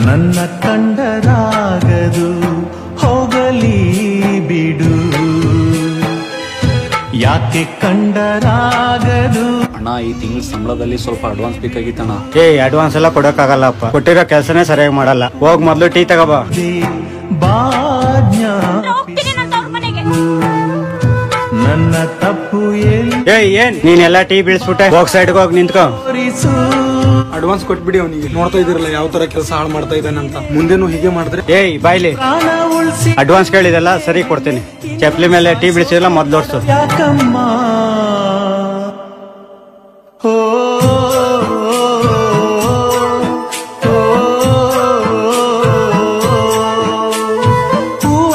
ನನ್ನ ಕಂಡರಾಗದು ಹೋಗಲಿ ಬಿಡು ಯಾಕೆ ಕಂಡರಾಗದು. ಅಣ್ಣ ಈ ತಿಂಗಳ ಸಂಬಳದಲ್ಲಿ ಸ್ವಲ್ಪ ಅಡ್ವಾನ್ಸ್ ಬೇಕಾಗಿತ್ತಣ್ಣ. ಅಡ್ವಾನ್ಸ್ ಎಲ್ಲ ಕೊಡಕ್ಕಾಗಲ್ಲಪ್ಪ, ಕೊಟ್ಟಿರೋ ಕೆಲಸನೇ ಸರಿಯಾಗಿ ಮಾಡಲ್ಲ. ಹೋಗ್ ಮೊದ್ಲು ಟೀ ತಗೋಬಾ. ನನ್ನ ತಪ್ಪು ಏನ್ ನೀನೆಲ್ಲ ಟೀ ಬೀಳ್ಸ್ಬಿಟ್ಟೆ, ಹೋಗ್ ಸೈಡ್ಗೆ ಹೋಗಿ ನಿಂತ್ಕೋ. ಅಡ್ವಾನ್ಸ್ ಕೊಟ್ಬಿಡಿ ಅವನಿಗೆ. ನೋಡ್ತಾ ಇದಿರಲ್ಲ ಯಾವ ತರ ಕೆಲಸ ಹಾಳು ಮಾಡ್ತಾ ಇದ್ದಾನೆ ಅಂತ. ಮುಂದೇನು ಹೀಗೆ ಮಾಡಿದ್ರೆ ಬಾಯ್ಲಿ ಅಡ್ವಾನ್ಸ್ ಕೇಳಿದಲ್ಲ, ಸರಿ ಕೊಡ್ತೀನಿ. ಚಪ್ಲಿ ಮೇಲೆ ಟೀ ಬೀಳ್ಸಿಲ್ಲ ಮೊದ್ಲು ಓಡ್ಸು. ಯಾಕಮ್ಮ